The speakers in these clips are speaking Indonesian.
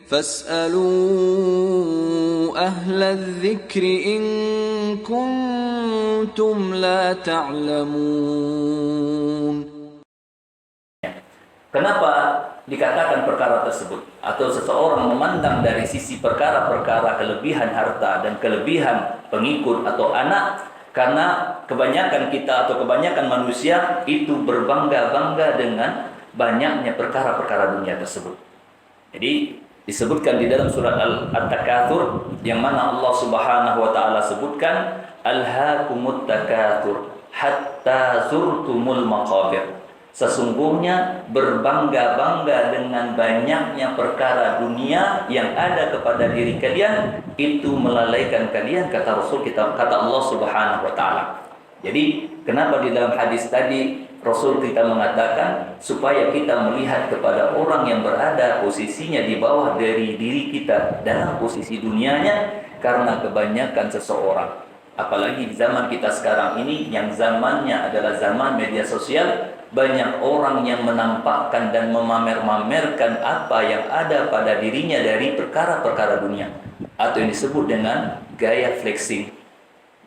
فاسألوا أهل الذكر إن كنتم لا تعلمون. Kenapa dikatakan perkara tersebut? Atau seseorang memandang dari sisi perkara-perkara kelebihan harta dan kelebihan pengikut atau anak, karena kebanyakan kita atau kebanyakan manusia itu berbangga-bangga dengan banyaknya perkara-perkara dunia tersebut. Jadi disebutkan di dalam surat At-Takatsur yang mana Allah Subhanahu wa taala sebutkan alhaakumut takatsur hatta zurtumul maqabir. Sesungguhnya berbangga-bangga dengan banyaknya perkara dunia yang ada kepada diri kalian itu melalaikan kalian, kata Rasul kita, kata Allah Subhanahu wa taala. Jadi kenapa di dalam hadis tadi Rasul kita mengatakan supaya kita melihat kepada orang yang berada posisinya di bawah dari diri kita dalam posisi dunianya, karena kebanyakan seseorang, apalagi di zaman kita sekarang ini yang zamannya adalah zaman media sosial, banyak orang yang menampakkan dan memamer-mamerkan apa yang ada pada dirinya dari perkara-perkara dunia, atau yang disebut dengan gaya flexing.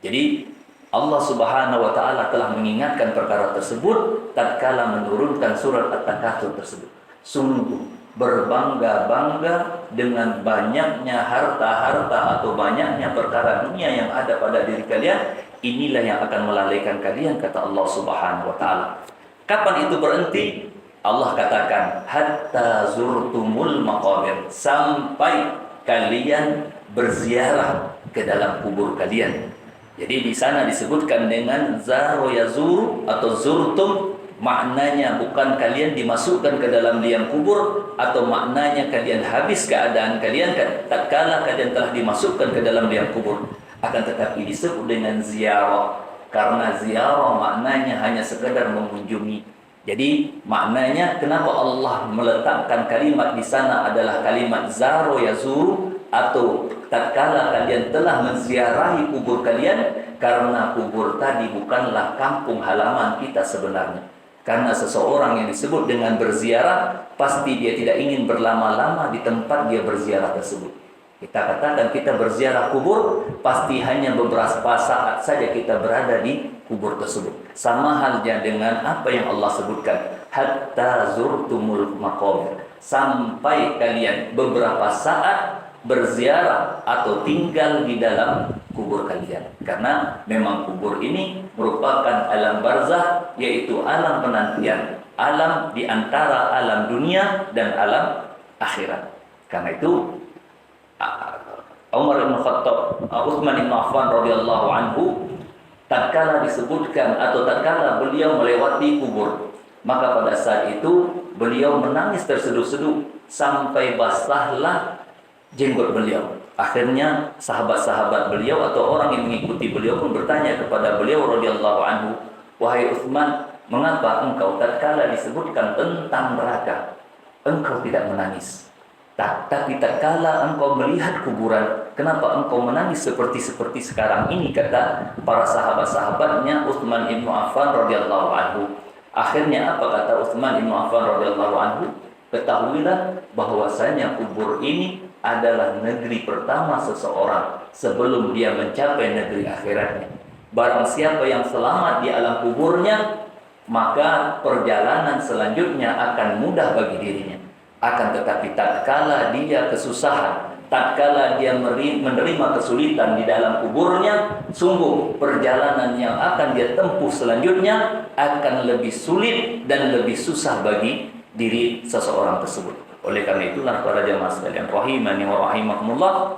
Jadi Allah Subhanahu wa taala telah mengingatkan perkara tersebut tatkala menurunkan surat At-Takatsur tersebut. Sungguh berbangga-bangga dengan banyaknya harta-harta atau banyaknya perkara dunia yang ada pada diri kalian, inilah yang akan melalaikan kalian, kata Allah Subhanahu wa taala. Kapan itu berhenti? Allah katakan hatta zurtumul maqabir, sampai kalian berziarah ke dalam kubur kalian. Jadi di sana disebutkan dengan zaro yazuru atau zurtum, maknanya bukan kalian dimasukkan ke dalam liang kubur, atau maknanya kalian habis keadaan kalian tatkala kalian telah dimasukkan ke dalam liang kubur, akan tetapi disebut dengan ziarah karena ziarah maknanya hanya sekedar mengunjungi. Jadi maknanya kenapa Allah meletakkan kalimat di sana adalah kalimat zaro yazuru, atau tatkala kalian telah menziarahi kubur kalian, karena kubur tadi bukanlah kampung halaman kita sebenarnya. Karena seseorang yang disebut dengan berziarah, pasti dia tidak ingin berlama-lama di tempat dia berziarah tersebut. Kita katakan kita berziarah kubur, pasti hanya beberapa saat saja kita berada di kubur tersebut. Sama halnya dengan apa yang Allah sebutkan, hatta zurtumul maqabir, sampai kalian beberapa saat berziarah atau tinggal di dalam kubur kalian. Karena memang kubur ini merupakan alam barzah, yaitu alam penantian, alam di antara alam dunia dan alam akhirat. Karena itu Umar bin Khattab, Utsman bin Affan radhiyallahu anhu, tatkala disebutkan atau tatkala beliau melewati kubur, maka pada saat itu beliau menangis terseduh-seduh sampai basahlah jenggot beliau. Akhirnya sahabat-sahabat beliau atau orang yang mengikuti beliau pun bertanya kepada beliau radhiyallahu anhu, wahai Utsman, mengapa engkau tatkala disebutkan tentang neraka engkau tidak menangis? Tapi tatkala engkau melihat kuburan, kenapa engkau menangis seperti sekarang ini, kata para sahabat-sahabatnya Utsman bin Affan radhiyallahu anhu. Akhirnya apa kata Utsman bin Affan radhiyallahu anhu? Ketahuilah bahwasanya kubur ini adalah negeri pertama seseorang sebelum dia mencapai negeri akhiratnya. Barang siapa yang selamat di alam kuburnya, maka perjalanan selanjutnya akan mudah bagi dirinya. Akan tetapi tatkala dia kesusahan, tatkala dia menerima kesulitan di dalam kuburnya, sungguh perjalanan yang akan dia tempuh selanjutnya akan lebih sulit dan lebih susah bagi diri seseorang tersebut. Oleh karena itulah para jamaah sekalian rahimani wa rahimakumullah,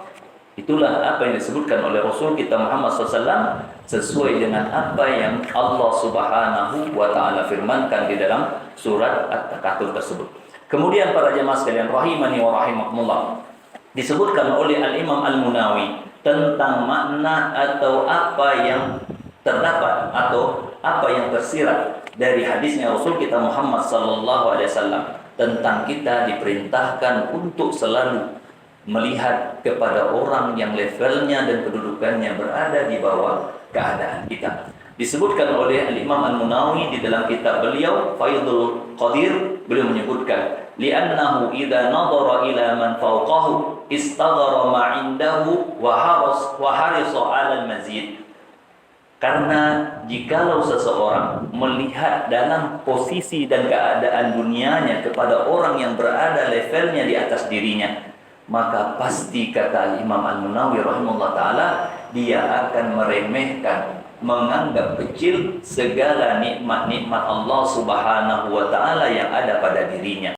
itulah apa yang disebutkan oleh Rasul kita Muhammad SAW sesuai dengan apa yang Allah Subhanahu wa taala firmankan di dalam surat At-Takatsur tersebut. Kemudian para jamaah sekalian rahimani wa rahimakumullah, disebutkan oleh Al-Imam Al-Munawi tentang makna atau apa yang terdapat atau apa yang tersirat dari hadisnya Rasul kita Muhammad sallallahu alaihi wasallam tentang kita diperintahkan untuk selalu melihat kepada orang yang levelnya dan kedudukannya berada di bawah keadaan kita. Disebutkan oleh Al-Imam Al-Munawi di dalam kitab beliau Faidul Qadir, beliau menyebutkan li'annahu idza nadhara ila man fawqahu istaghara ma 'indahu wa harisa 'ala al-mazid. Karena jikalau seseorang melihat dalam posisi dan keadaan dunianya kepada orang yang berada levelnya di atas dirinya, maka pasti kata Imam Al-Munawi rahimahullah ta'ala, dia akan meremehkan, menganggap kecil segala nikmat-nikmat Allah subhanahu wa ta'ala yang ada pada dirinya.